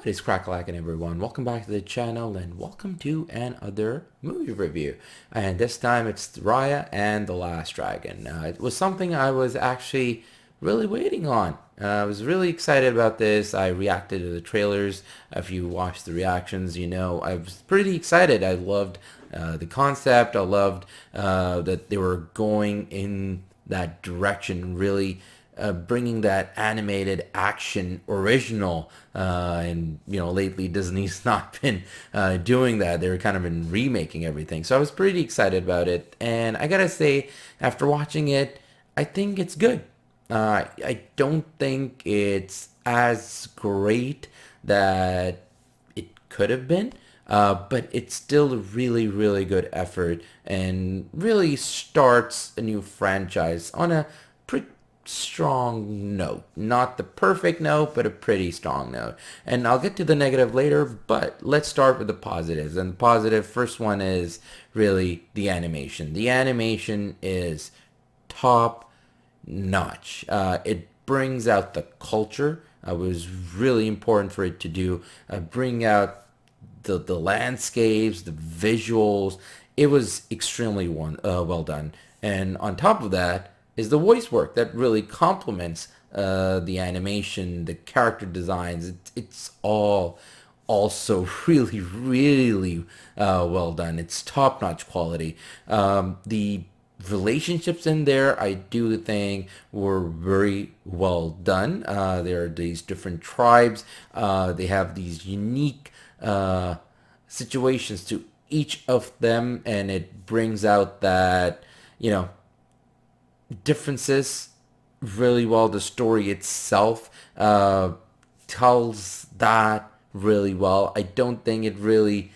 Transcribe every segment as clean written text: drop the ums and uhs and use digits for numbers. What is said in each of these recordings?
What is crackalackin' everyone? Welcome back to the channel and welcome to another movie review. And this time it's Raya and the Last Dragon. It was something I was actually really waiting on. I was really excited about this. I reacted to the trailers. If you watched the reactions, you know I was pretty excited. I loved the concept. I loved that they were going in that direction, really bringing that animated action original, and lately Disney's not been doing that. They're kind of been remaking everything, so I was pretty excited about it. And I gotta say, after watching it, I think it's good. I don't think it's as great that it could have been, but it's still a really, really good effort and really starts a new franchise on a pretty strong note. Not the perfect note, but a pretty strong note. And I'll get to the negative later, but let's start with the positives. And the positive first one is really the animation. The animation is top notch. It brings out the culture. It was really important for it to do. Bring out the landscapes, the visuals. It was extremely well done. And on top of that is the voice work that really complements the animation, the character designs. It's all also really, really well done. It's top-notch quality. The relationships in there, I do think, were very well done. There are these different tribes. They have these unique situations to each of them, and it brings out that, differences really well. The story itself tells that really well. I don't think it really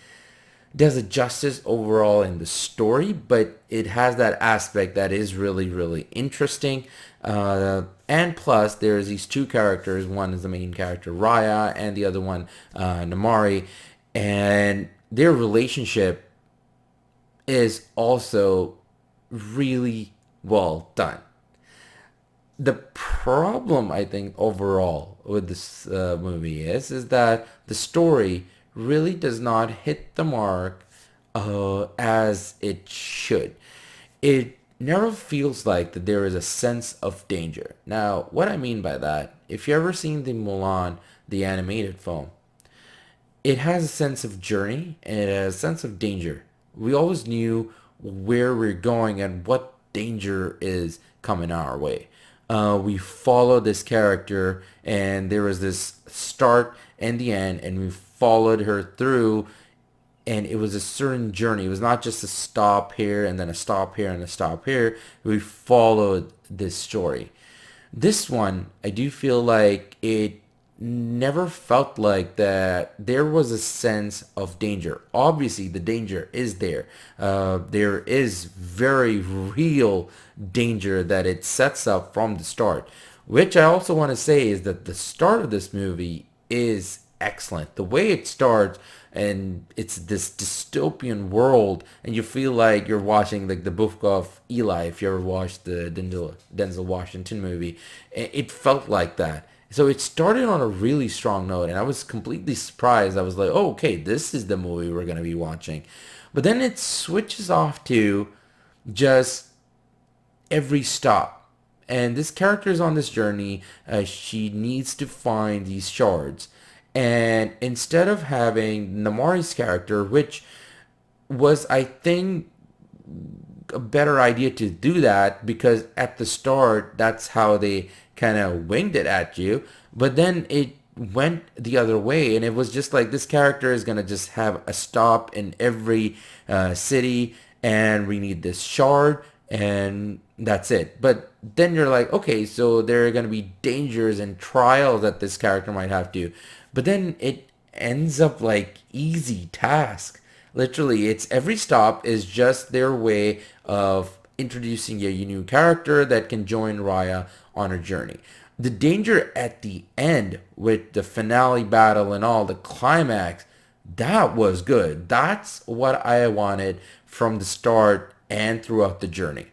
does it justice overall in the story, but it has that aspect that is really, really interesting. And plus, there's these two characters. One is the main character, Raya, and the other one, Namari. And their relationship is also really well done. The problem, I think, overall with this movie is that the story really does not hit the mark as it should. It never feels like that there is a sense of danger. Now, what I mean by that, if you ever seen the Mulan, the animated film, it has a sense of journey and it has a sense of danger. We always knew where we're going and what danger is coming our way. We followed this character and there was this start and the end, and we followed her through, and it was a certain journey. It was not just a stop here and then a stop here and a stop here. We followed this story. This one, I do feel like it never felt like that there was a sense of danger. Obviously, the danger is there. There is very real danger that it sets up from the start, which I also want to say is that the start of this movie is excellent. The way it starts, and it's this dystopian world, and you feel like you're watching like the Book of Eli. If you ever watched the Denzel Washington movie, it felt like that. So it started on a really strong note, and I was completely surprised. I was like, oh, okay, this is the movie we're going to be watching. But then it switches off to just every stop. And this character is on this journey. She needs to find these shards. And instead of having Namari's character, which was, I think, a better idea to do that, because at the start that's how they kind of winged it at you, but then it went the other way, and it was just like this character is gonna just have a stop in every city, and we need this shard, and that's it. But then you're like, okay, so there are gonna be dangers and trials that this character might have to, but then it ends up like easy task. Literally, it's every stop is just their way of introducing a new character that can join Raya on her journey. The danger at the end with the finale battle and all, the climax, that was good. That's what I wanted from the start and throughout the journey.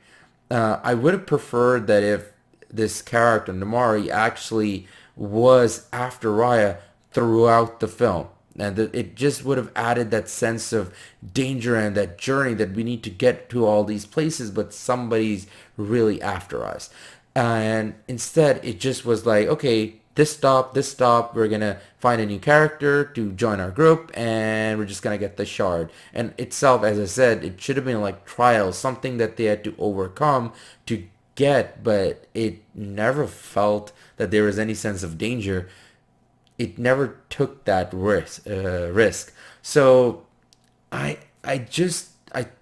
I would have preferred that if this character, Namari, actually was after Raya throughout the film. And it just would have added that sense of danger and that journey that we need to get to all these places, but somebody's really after us. And instead, it just was like, okay, this stop, we're gonna find a new character to join our group, and we're just gonna get the shard. And itself, as I said, it should have been like trials, something that they had to overcome to get, but it never felt that there was any sense of danger. It never took that risk. So I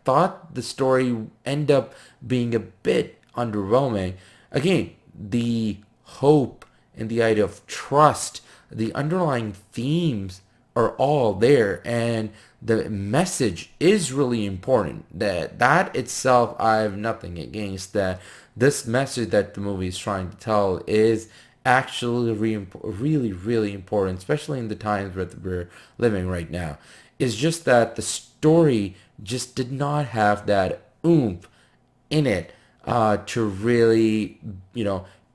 thought the story ended up being a bit underwhelming. Again, the hope and the idea of trust, the underlying themes are all there, and the message is really important. That itself, I have nothing against that. This message that the movie is trying to tell is actually really, really important, especially in the times that we're living right now. It's just that the story just did not have that oomph in it to really,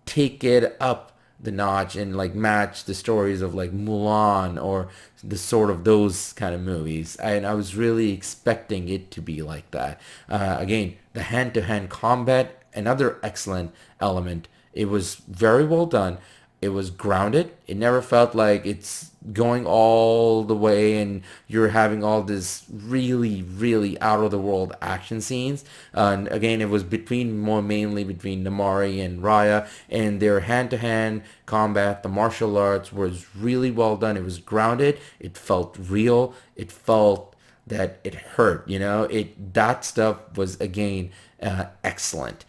take it up the notch and like match the stories of like Mulan or the sort of those kind of movies. And I was really expecting it to be like that. Again, the hand-to-hand combat, another excellent element. It was very well done. It was grounded. It never felt like it's going all the way and you're having all this really, really out of the world action scenes. And again, it was more mainly between Namari and Raya, and their hand-to-hand combat, the martial arts was really well done. It was grounded. It felt real. It felt that it hurt. That stuff was again excellent.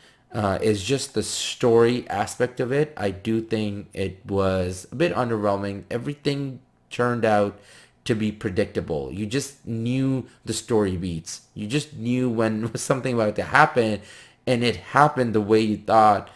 Is just the story aspect of it. I do think it was a bit underwhelming. Everything turned out to be predictable. You just knew the story beats. You just knew when something about to happen, and it happened the way you thought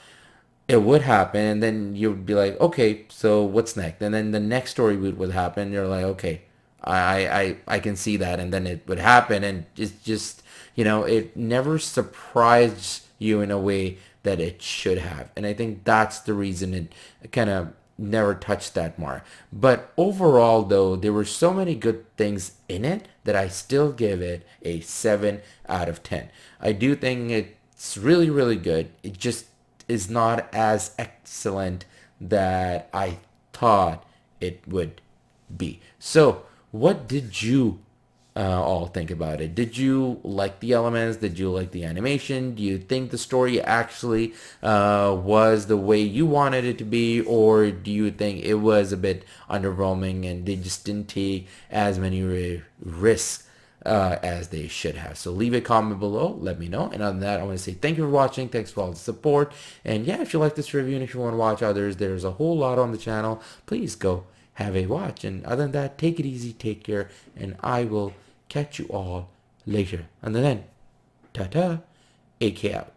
it would happen, and then you'd be like, okay, so what's next? And then the next story would happen. You're like, okay, I can see that, and then it would happen, and it's just it never surprised you in a way that it should have. And I think that's the reason it kind of never touched that mark. But overall, though, there were so many good things in it that I still give it a 7 out of 10. I do think it's really, really good. It just is not as excellent that I thought it would be. So, what did you all think about it? Did you like the elements? Did you like the animation? Do you think the story actually was the way you wanted it to be, or do you think it was a bit underwhelming and they just didn't take as many risks as they should have? So leave a comment below, let me know. And other than that, I want to say thank you for watching, thanks for all the support, and yeah, if you like this review and if you want to watch others, there's a whole lot on the channel. Please go have a watch, and other than that, take it easy, take care, and I will catch you all later. And then, ta-ta, AK out.